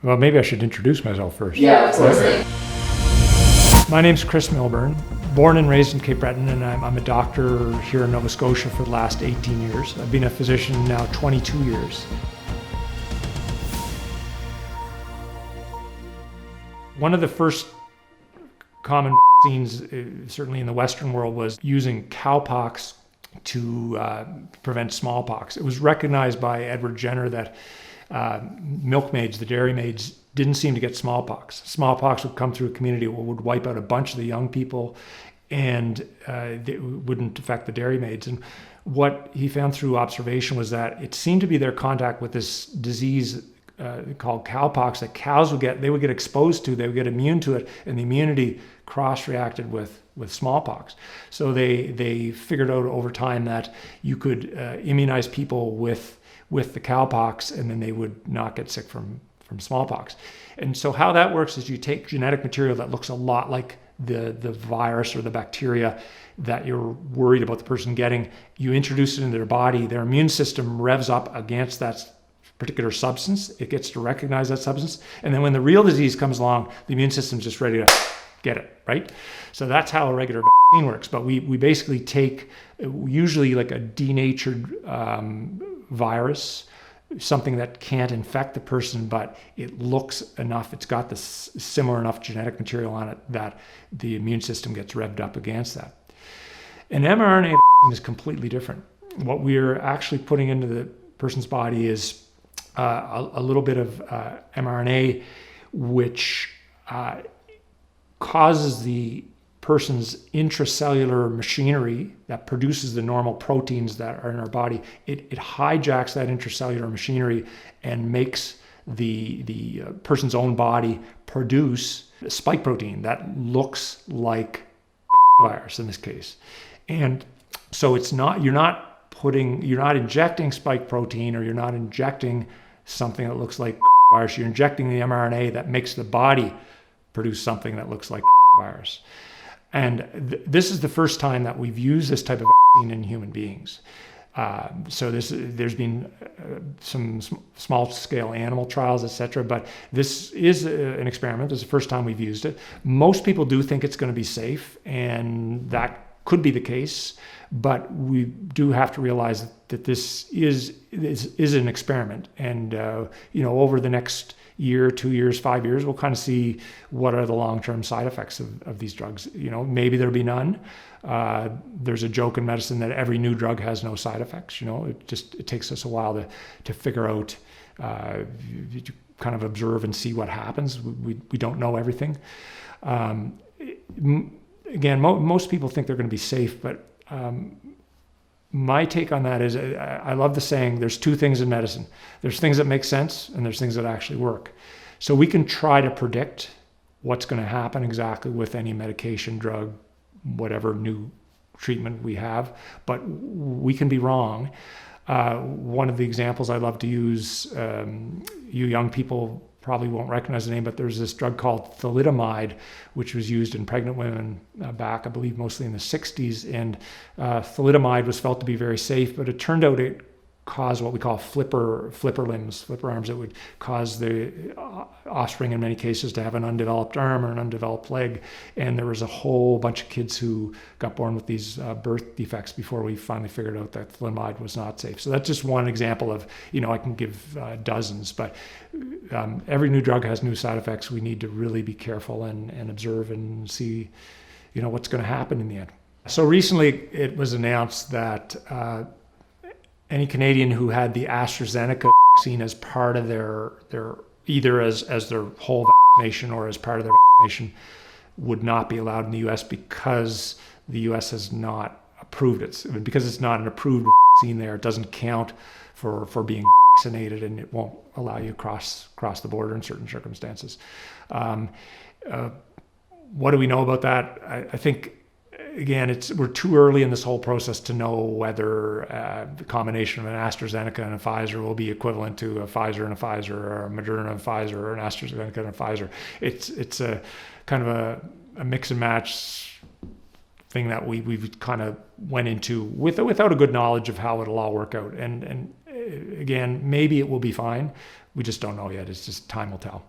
Well, maybe I should introduce myself first. Yeah, of course. My name's Chris Milburn, born and raised in Cape Breton, and I'm a doctor here in Nova Scotia for the last 18 years. I've been a physician now 22 years. One of the first common vaccines, certainly in the Western world, was using cowpox to prevent smallpox. It was recognized by Edward Jenner that milkmaids, the dairy maids, didn't seem to get smallpox. Smallpox would come through a community, would wipe out a bunch of the young people, and it wouldn't affect the dairy maids. And what he found through observation was that it seemed to be their contact with this disease called cowpox that cows would get exposed to, they would get immune to it, and the immunity cross-reacted with smallpox. So they figured out over time that you could immunize people with the cowpox, and then they would not get sick from smallpox. And so how that works is you take genetic material that looks a lot like the virus or the bacteria that you're worried about the person getting, you introduce it into their body, their immune system revs up against that particular substance, it gets to recognize that substance, and then when the real disease comes along, the immune system's just ready to get it, right? So that's how a regular vaccine works. But we basically take usually like a denatured virus, something that can't infect the person, but it looks enough, it's got this similar enough genetic material on it that the immune system gets revved up against that. An mRNA vaccine is completely different. What we're actually putting into the person's body is a little bit of mRNA, which causes the person's intracellular machinery that produces the normal proteins that are in our body. It hijacks that intracellular machinery and makes the person's own body produce a spike protein that looks like virus in this case. And so you're not injecting spike protein, or you're not injecting something that looks like virus. You're injecting the mRNA that makes the body produce something that looks like virus. And this is the first time that we've used this type of vaccine in human beings. So there's been some small-scale animal trials, etc. But this is an experiment. This is the first time we've used it. Most people do think it's going to be safe, and that could be the case. But we do have to realize that this is an experiment, and over the next year, 2 years, 5 years, we'll kind of see what are the long-term side effects of these drugs. Maybe there'll be none. There's a joke in medicine that every new drug has no side effects. It takes us a while to figure out, to kind of observe and see what happens. We don't know everything. Again, most people think they're going to be safe, but my take on that is I love the saying, there's two things in medicine. There's things that make sense, and there's things that actually work. So we can try to predict what's going to happen exactly with any medication, drug, whatever new treatment we have, but we can be wrong. One of the examples I love to use, you young people probably won't recognize the name, but there's this drug called thalidomide, which was used in pregnant women back, I believe, mostly in the 60s. And thalidomide was felt to be very safe, but it turned out it caused what we call flipper arms. It would cause the offspring in many cases to have an undeveloped arm or an undeveloped leg. And there was a whole bunch of kids who got born with these birth defects before we finally figured out that thalidomide was not safe. So that's just one example of, I can give dozens, but every new drug has new side effects. We need to really be careful and observe and see, what's going to happen in the end. So recently it was announced that any Canadian who had the AstraZeneca vaccine as part of their either as their whole vaccination or as part of their vaccination would not be allowed in the US because the US has not approved it. Because it's not an approved vaccine there, it doesn't count for being vaccinated, and it won't allow you cross the border in certain circumstances. What do we know about that? I think, again, we're too early in this whole process to know whether the combination of an AstraZeneca and a Pfizer will be equivalent to a Pfizer and a Pfizer, or a Moderna and a Pfizer, or an AstraZeneca and a Pfizer. It's a kind of a mix and match thing that we've kind of went into without a good knowledge of how it'll all work out. And again, maybe it will be fine. We just don't know yet. It's just time will tell.